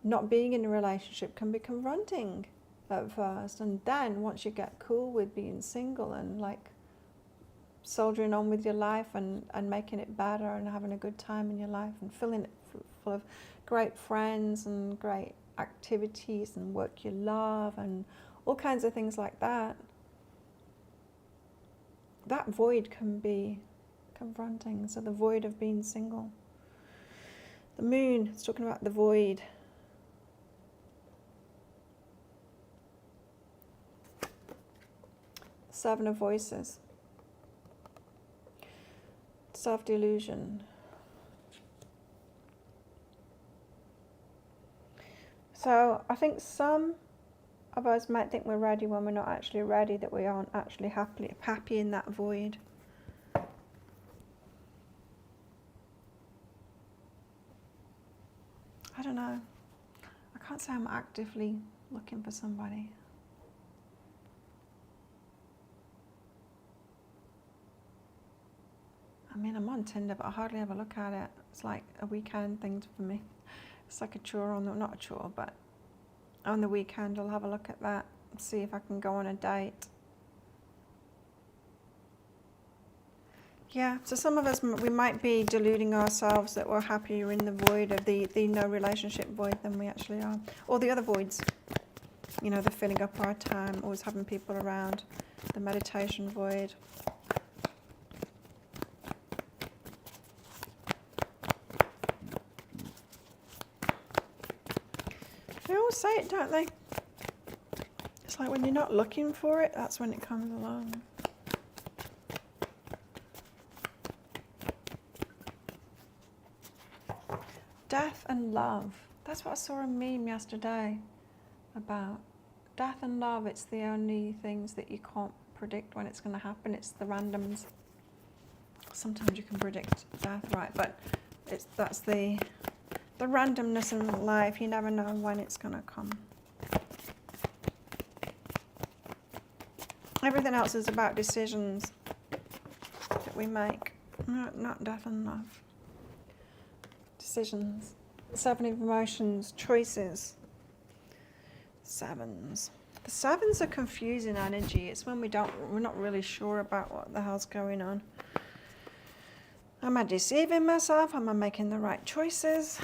Not being in a relationship can be confronting at first, and then once you get cool with being single and like soldiering on with your life and making it better and having a good time in your life and filling it full of great friends and great activities and work you love and all kinds of things like that, that void can be confronting. So the void of being single. The Moon, it's talking about the void. Seven of Voices. Self-delusion. So I think some of us might think we're ready when we're not actually ready, that we aren't actually happy in that void. I don't know. I can't say I'm actively looking for somebody. I mean, I'm on Tinder, but I hardly ever look at it. It's like a weekend thing for me. It's like a chore not a chore, but on the weekend I'll have a look at that and see if I can go on a date. Yeah, so some of us, we might be deluding ourselves that we're happier in the void of the no relationship void than we actually are. Or the other voids, you know, the filling up our time, always having people around, the meditation void. They always say it, don't they? It's like when you're not looking for it, that's when it comes along. Death and love. That's what I saw a meme yesterday about. Death and love, it's the only things that you can't predict when it's going to happen. It's the randoms. Sometimes you can predict death, right? But that's the randomness in life. You never know when it's going to come. Everything else is about decisions that we make, not death and love. Decisions. 7 of emotions, choices. 7s. The Seven's a confusing energy. It's when we're not really sure about what the hell's going on. Am I deceiving myself? Am I making the right choices?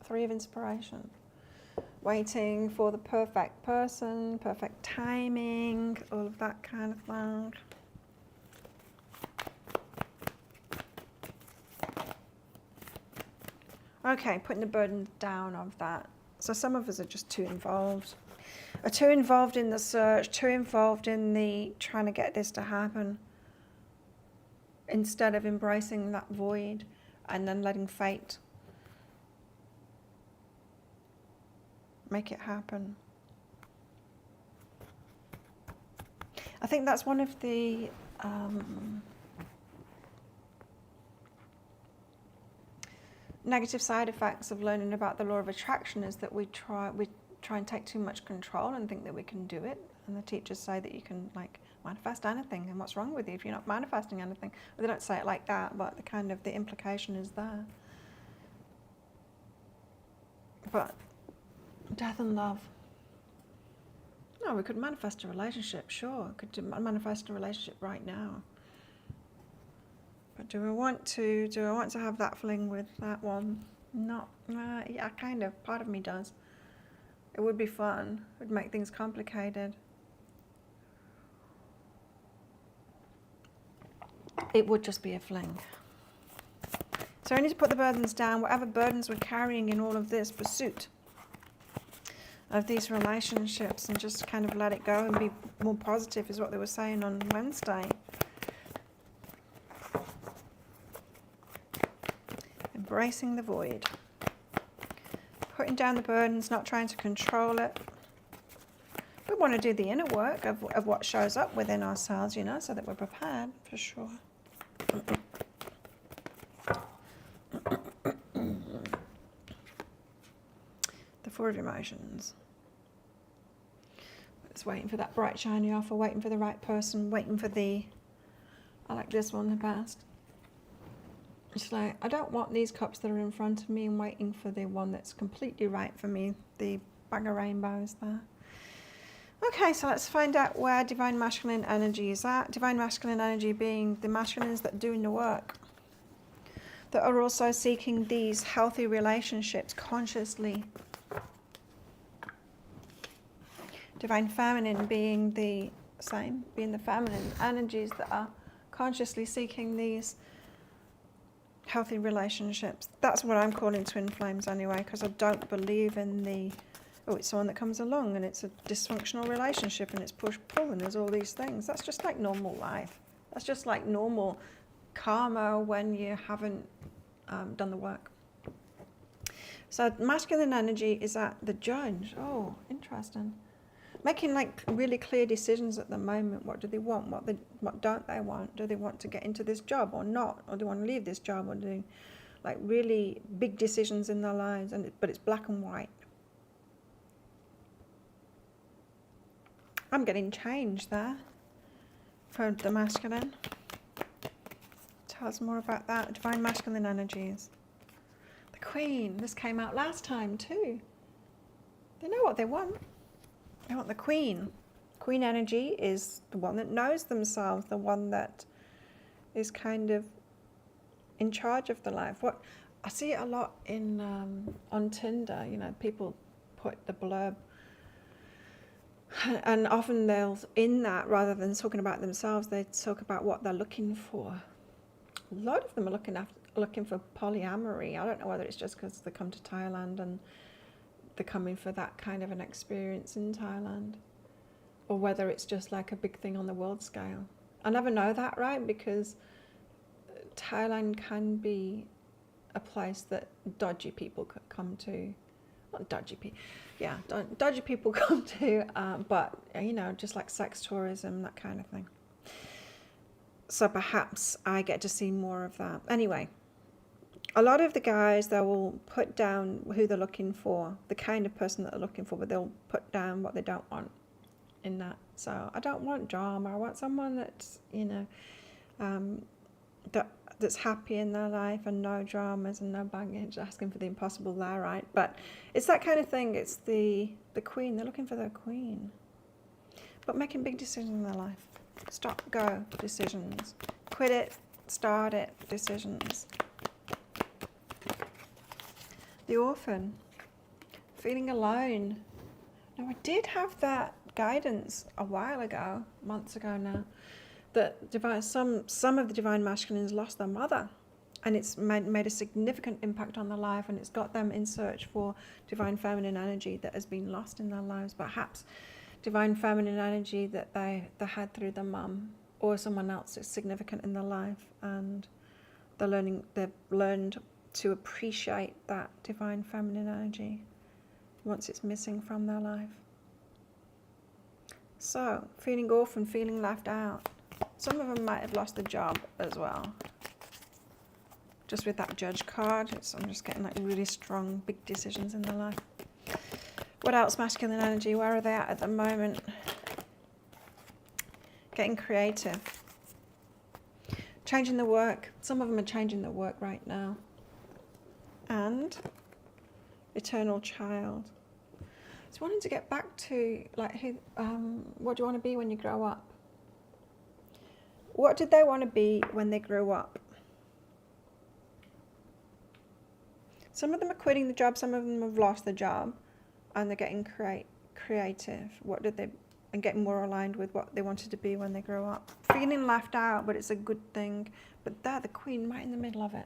Three of Inspiration. Waiting for the perfect person, perfect timing, all of that kind of thing. Okay, putting the burden down of that. So some of us are just too involved. Are too involved in the search, too involved in the trying to get this to happen, instead of embracing that void and then letting fate make it happen. I think that's one of the negative side effects of learning about the law of attraction, is that we try and take too much control and think that we can do it. And the teachers say that you can like manifest anything, and what's wrong with you if you're not manifesting anything? Well, they don't say it like that, but the implication is there. But death and love. No, we could manifest a relationship, sure. Could manifest a relationship right now. But do I want to have that fling with that one? Not. Yeah, kind of. Part of me does. It would be fun. It would make things complicated. It would just be a fling. So I need to put the burdens down, whatever burdens we're carrying in all of this pursuit of these relationships, and just kind of let it go and be more positive, is what they were saying on Wednesday. Embracing the void. Putting down the burdens, not trying to control it. We want to do the inner work of what shows up within ourselves, you know, so that we're prepared, for sure. The Four of Emotions. It's waiting for that bright, shiny offer, waiting for the right person, waiting for I like this one the best. It's like, I don't want these cups that are in front of me, and waiting for the one that's completely right for me, the bag of rainbows there. Okay, so let's find out where Divine Masculine energy is at. Divine Masculine energy being the masculines that are doing the work, that are also seeking these healthy relationships consciously. Divine Feminine being the same, being the feminine energies that are consciously seeking these healthy relationships. That's what I'm calling twin flames anyway, because I don't believe in it's someone that comes along and it's a dysfunctional relationship and it's push-pull and there's all these things. That's just like normal life. That's just like normal karma when you haven't done the work. So masculine energy is at the Judge. Oh, interesting. Making like really clear decisions at the moment. What do they want? What don't they want? Do they want to get into this job or not? Or do they want to leave this job? Or do like really big decisions in their lives? But it's black and white. I'm getting change there for the masculine. Tell us more about that. Divine Masculine energies. The Queen. This came out last time too. They know what they want. They want the Queen. Queen energy is the one that knows themselves, the one that is kind of in charge of the life. What I see it a lot in on Tinder, you know, people put the blurb, and often they'll, in that, rather than talking about themselves, they talk about what they're looking for. A lot of them are looking for polyamory. I don't know whether it's just because they come to Thailand and they're coming for that kind of an experience in Thailand, or whether it's just like a big thing on the world scale. I never know that, right? Because Thailand can be a place that dodgy people could come to. Not dodgy people, yeah, dodgy people come to, but, you know, just like sex tourism, that kind of thing. So perhaps I get to see more of that. Anyway, a lot of the guys, they will put down who they're looking for, the kind of person that they're looking for, but they'll put down what they don't want in that. So I don't want drama. I want someone that's, you know, that that's happy in their life and no dramas and no baggage, asking for the impossible there, right? But it's that kind of thing. It's the queen. They're looking for their queen. But making big decisions in their life. Stop, go decisions. Quit it, start it decisions. The orphan. Feeling alone. Now, I did have that guidance a while ago, months ago now, that some of the divine masculines lost their mother, and it's made a significant impact on their life, and it's got them in search for divine feminine energy that has been lost in their lives, perhaps divine feminine energy that they had through their mum or someone else that's significant in their life, and they've learned to appreciate that divine feminine energy once it's missing from their life. So, feeling orphan, feeling left out. Some of them might have lost the job as well. Just with that judge card, I'm just getting like really strong, big decisions in their life. What else, masculine energy? Where are they at the moment? Getting creative. Changing the work. Some of them are changing the work right now. And eternal child. So wanting to get back to like what do you want to be when you grow up? What did they want to be when they grew up? Some of them are quitting the job, some of them have lost the job, and they're getting creative. And getting more aligned with what they wanted to be when they grow up. Feeling left out, but it's a good thing. But they're the queen right in the middle of it.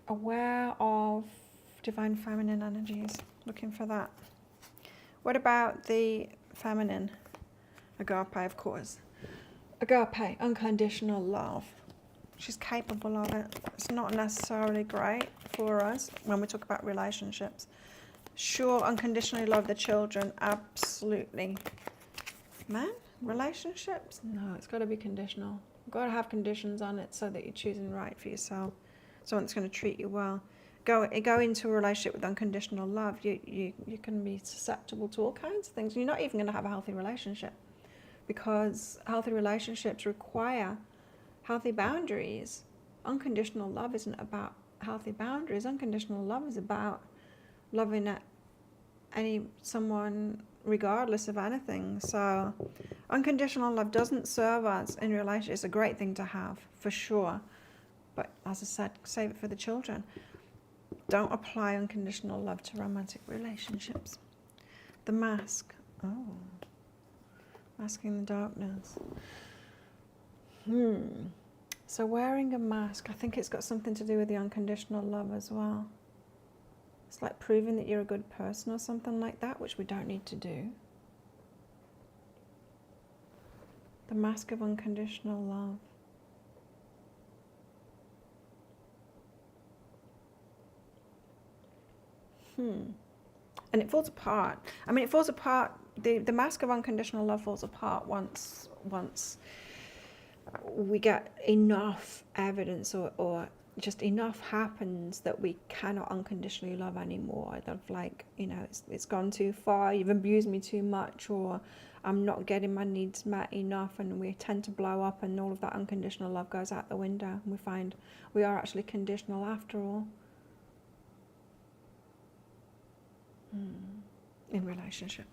Aware of divine feminine energies, looking for that. What about the feminine? Agape, of course. Agape, unconditional love. She's capable of it. It's not necessarily great for us when we talk about relationships. Sure, unconditionally love the children, absolutely. Man, relationships? No, it's got to be conditional. You've got to have conditions on it so that you're choosing right for yourself. Someone that's going to treat you well. Go into a relationship with unconditional love. You can be susceptible to all kinds of things. You're not even going to have a healthy relationship, because healthy relationships require healthy boundaries. Unconditional love isn't about healthy boundaries. Unconditional love is about loving someone regardless of anything. So unconditional love doesn't serve us in relationships. It's a great thing to have, for sure. But as I said, save it for the children. Don't apply unconditional love to romantic relationships. The mask. Oh. Masking the darkness. So wearing a mask, I think it's got something to do with the unconditional love as well. It's like proving that you're a good person or something like that, which we don't need to do. The mask of unconditional love. And it falls apart. I mean, it falls apart. The mask of unconditional love falls apart once we get enough evidence or just enough happens that we cannot unconditionally love anymore. That like, it's gone too far, you've abused me too much, or I'm not getting my needs met enough, and we tend to blow up, and all of that unconditional love goes out the window, and we find we are actually conditional after all. In relationship.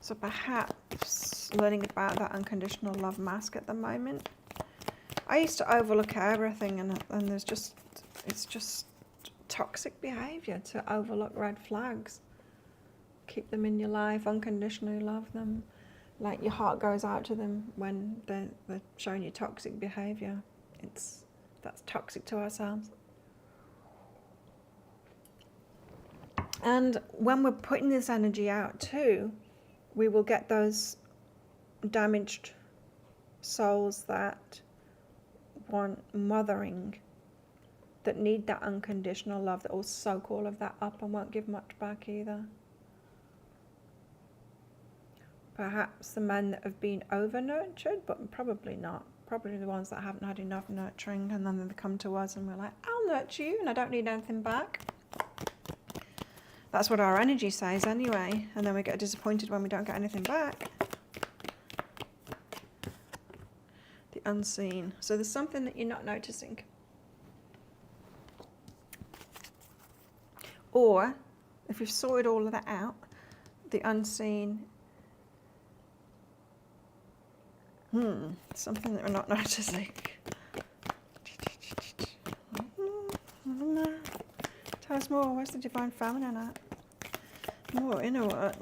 So perhaps learning about that unconditional love mask at the moment. I used to overlook everything, and it's just toxic behavior to overlook red flags. Keep them in your life, unconditionally love them. Like your heart goes out to them when they're showing you toxic behavior. That's toxic to ourselves. And when we're putting this energy out too, we will get those damaged souls that want mothering, that need that unconditional love, that will soak all of that up and won't give much back either. Perhaps the men that have been over-nurtured, but probably not. Probably the ones that haven't had enough nurturing, and then they come to us and we're like, I'll nurture you and I don't need anything back. That's what our energy says anyway, and then we get disappointed when we don't get anything back. The unseen. So there's something that you're not noticing. Or if you've sorted all of that out, the unseen, something that we're not noticing. Tell us more. Where's the divine feminine at? More inner work.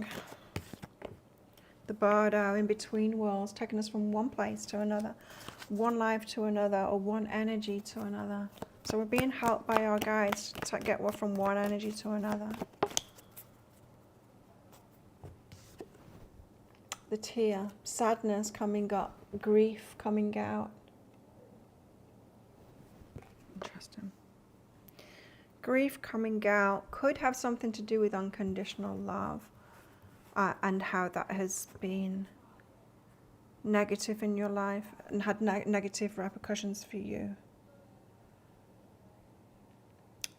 The bardo, in between worlds, taking us from one place to another, one life to another, or one energy to another. So we're being helped by our guides to get from one energy to another. The tear, sadness coming up, grief coming out. Interesting. Grief coming out could have something to do with unconditional love. And how that has been negative in your life and had negative repercussions for you.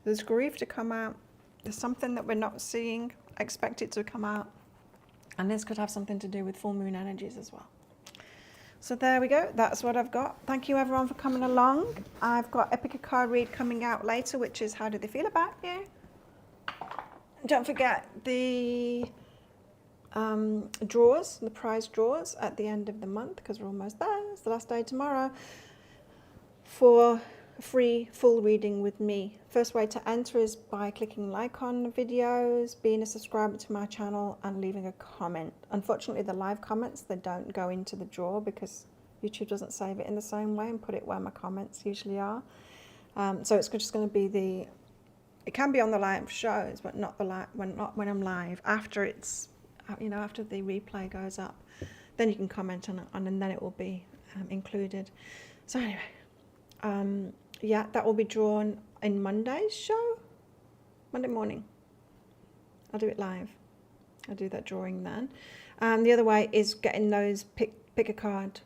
There's grief to come out. There's something that we're not seeing. Expect it to come out. And this could have something to do with full moon energies as well. So there we go. That's what I've got. Thank you everyone for coming along. I've got Epic card read coming out later, which is how do they feel about you? Don't forget the draws, the prize draws at the end of the month, because we're almost there. It's the last day tomorrow for a free full reading with me. First way to enter is by clicking like on the videos, being a subscriber to my channel, and leaving a comment. Unfortunately, the live comments, they don't go into the draw because YouTube doesn't save it in the same way and put it where my comments usually are. So it's just going to be it can be on the live shows, but not when I'm live. After it's after the replay goes up, then you can comment on it, and then it will be included. So anyway, yeah, that will be drawn in Monday's show, Monday morning. I'll do it live. I'll do that drawing then. The other way is getting those pick a card,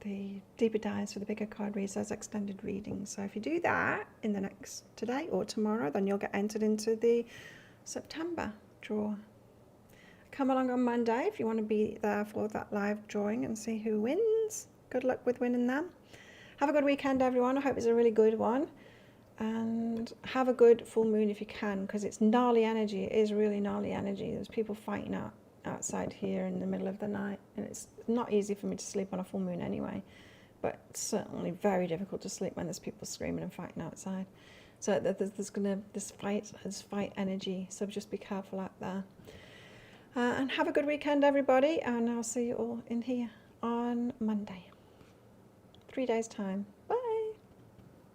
the deeper dives for the pick a card reads, those extended readings. So if you do that in the next today or tomorrow, then you'll get entered into the September draw. Come along on Monday if you want to be there for that live drawing and see who wins. Good luck with winning them. Have a good weekend, everyone. I hope it's a really good one. And have a good full moon if you can, because it's gnarly energy. It is really gnarly energy. There's people fighting outside here in the middle of the night. And it's not easy for me to sleep on a full moon anyway. But it's certainly very difficult to sleep when there's people screaming and fighting outside. So there's this fight energy. So just be careful out there. And have a good weekend, everybody, and I'll see you all in here on Monday. 3 days' time.